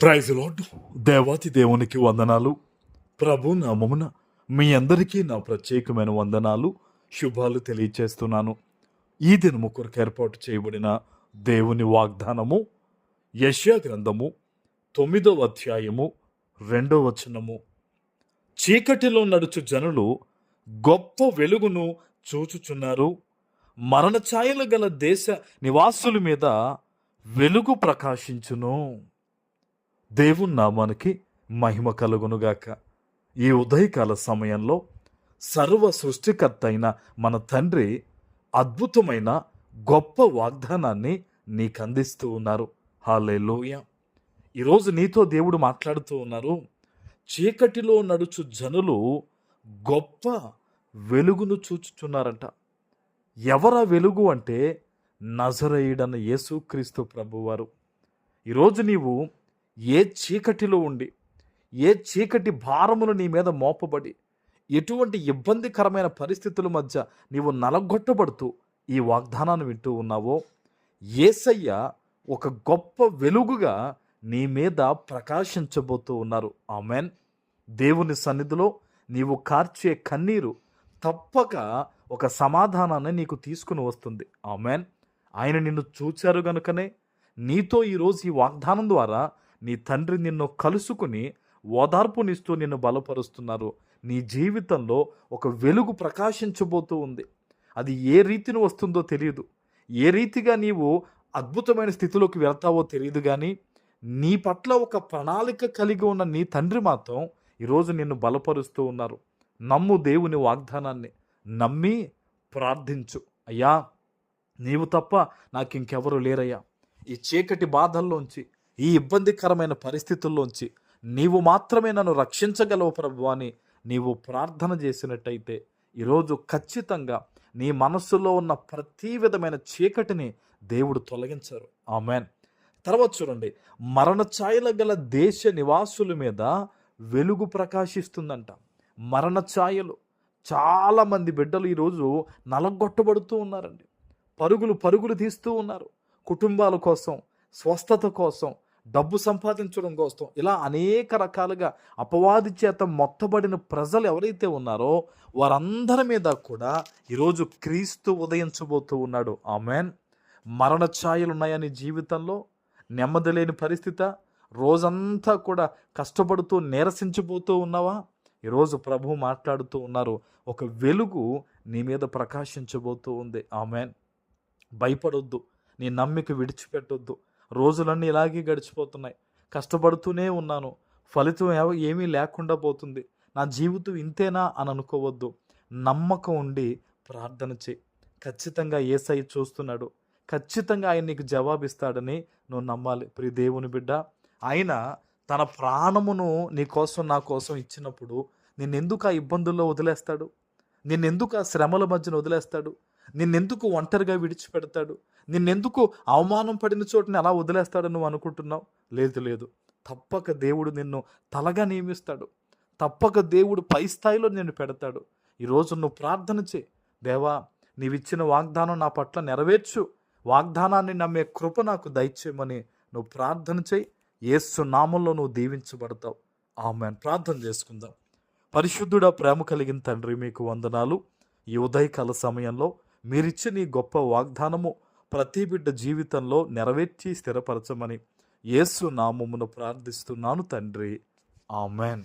Praise lord. దేవాతి దేవునికి వందనాలు. ప్రభు నామమున మీ అందరికీ నా ప్రత్యేకమైన వందనాలు, శుభాలు తెలియచేస్తున్నాను. ఈ దినము కొరకు ఏర్పాటు చేయబడిన దేవుని వాగ్దానము యెషయా గ్రంథము 9వ అధ్యాయము 2వ వచనము. చీకటిలో నడుచు జనులు గొప్ప వెలుగును చూచుచున్నారు. మరణ ఛాయలు గల దేశ నివాసుల మీద వెలుగు ప్రకాశించును. దేవుని నామానికి మహిమ కలుగునుగాక. ఈ ఉదయకాల సమయంలో సర్వ సృష్టికర్త అయిన మన తండ్రి అద్భుతమైన గొప్ప వాగ్దానాన్ని నీకు అందిస్తూ ఉన్నారు. హల్లెలూయా. ఈరోజు నీతో దేవుడు మాట్లాడుతూ ఉన్నారు. చీకటిలో నడుచు జనులు గొప్ప వెలుగును చూచుచున్నారంట. ఎవరా వెలుగు అంటే నజరేయుడన్న యేసుక్రీస్తు ప్రభువారు. ఈరోజు నీవు ఏ చీకటిలో ఉండి, ఏ చీకటి భారములు నీ మీద మోపబడి, ఎటువంటి ఇబ్బందికరమైన పరిస్థితుల మధ్య నీవు నలగొట్టబడుతూ ఈ వాగ్దానాన్ని వింటూ ఉన్నావో, యేసయ్య ఒక గొప్ప వెలుగుగా నీ మీద ప్రకాశించబోతూ ఉన్నారు. ఆమెన్. దేవుని సన్నిధిలో నీవు కార్చే కన్నీరు తప్పక ఒక సమాధానాన్ని నీకు తీసుకుని వస్తుంది. ఆమెన్. ఆయన నిన్ను చూచారు గనుకనే నీతో ఈరోజు ఈ వాగ్దానం ద్వారా నీ తండ్రి నిన్ను కలుసుకుని ఓదార్పునిస్తూ నిన్ను బలపరుస్తున్నారు. నీ జీవితంలో ఒక వెలుగు ప్రకాశించబోతూ ఉంది. అది ఏ రీతిని వస్తుందో తెలియదు, ఏ రీతిగా నీవు అద్భుతమైన స్థితిలోకి వెళ్తావో తెలియదు, కానీ నీ పట్ల ఒక ప్రణాళిక కలిగి ఉన్న నీ తండ్రి మాత్రం ఈరోజు నిన్ను బలపరుస్తూ ఉన్నారు. నమ్ము దేవుని వాగ్దానాన్ని, నమ్మి ప్రార్థించు. అయ్యా, నీవు తప్ప నాకు ఇంకెవరు లేరయ్యా. ఈ చీకటి బాధల్లోంచి, ఈ ఇబ్బందికరమైన పరిస్థితుల్లోంచి నీవు మాత్రమే నన్ను రక్షించగలవు ప్రభువా అని నీవు ప్రార్థన చేసినట్టయితే ఈరోజు ఖచ్చితంగా నీ మనస్సులో ఉన్న ప్రతి విధమైన చీకటిని దేవుడు తొలగించారు. ఆమెన్. తర్వాత చూడండి, మరణ ఛాయల గల దేశ నివాసుల మీద వెలుగు ప్రకాశిస్తుందంట. మరణ ఛాయలు, చాలామంది బిడ్డలు ఈరోజు నలగొట్టబడుతూ ఉన్నారండి. పరుగులు తీస్తూ ఉన్నారు. కుటుంబాల కోసం, స్వస్థత కోసం, డబ్బు సంపాదించడం కోసం, ఇలా అనేక రకాలుగా అపవాది చేత మొత్తబడిన ప్రజలు ఎవరైతే ఉన్నారో వారందరి మీద కూడా ఈరోజు క్రీస్తు ఉదయించబోతూ ఉన్నాడు. ఆమెన్. మరణ ఛాయలు ఉన్నాయని జీవితంలో నెమ్మది లేని పరిస్థితి, రోజంతా కూడా కష్టపడుతూ నీరసించిపోతూ ఉన్నావా? ఈరోజు ప్రభు మాట్లాడుతూ ఉన్నారు. ఒక వెలుగు నీ మీద ప్రకాశించబోతూ ఉంది. ఆమెన్. భయపడొద్దు, నీ నమ్మిక విడిచిపెట్టొద్దు. రోజులన్నీ ఇలాగే గడిచిపోతున్నాయి, కష్టపడుతూనే ఉన్నాను, ఫలితం ఏమీ లేకుండా పోతుంది, నా జీవితం ఇంతేనా అని అనుకోవద్దు. నమ్మకం ఉండి ప్రార్థన చేయి. ఖచ్చితంగా యేసయ్య చూస్తున్నాడు, ఖచ్చితంగా ఆయన నీకు జవాబిస్తాడని నువ్వు నమ్మాలి. ప్రియ దేవుని బిడ్డ, ఆయన తన ప్రాణమును నీ కోసం, నా కోసం ఇచ్చినప్పుడు నిన్నెందుకు ఆ ఇబ్బందుల్లో వదిలేస్తాడు? నిన్నెందుకు ఆ శ్రమల మధ్యన వదిలేస్తాడు? నిన్నెందుకు ఒంటరిగా విడిచిపెడతాడు? నిన్నెందుకు అవమానం పడిన చోటుని అలా వదిలేస్తాడని నువ్వు అనుకుంటున్నావు? లేదు. తప్పక దేవుడు నిన్ను తలగా నియమిస్తాడు. తప్పక దేవుడు పై స్థాయిలో నిన్ను పెడతాడు. ఈరోజు నువ్వు ప్రార్థన చేయి. దేవా, నీవిచ్చిన వాగ్దానం నా పట్ల నెరవేర్చు, వాగ్దానాన్ని నమ్మే కృప నాకు దయచేయమని నువ్వు ప్రార్థన చేయి. యేసు నామంలో నువ్వు దీవించబడతావు. ఆమేన్. ప్రార్థన చేసుకుందాం. పరిశుద్ధుడా, ప్రేమ కలిగిన తండ్రి, మీకు వందనాలు. ఈ ఉదయకాల సమయంలో మీరిచ్చిన ఈ గొప్ప వాగ్దానము ప్రతి బిడ్డ జీవితంలో నెరవేర్చి స్థిరపరచమని యేసు నామమున ప్రార్థిస్తున్నాను తండ్రి. ఆమెన్.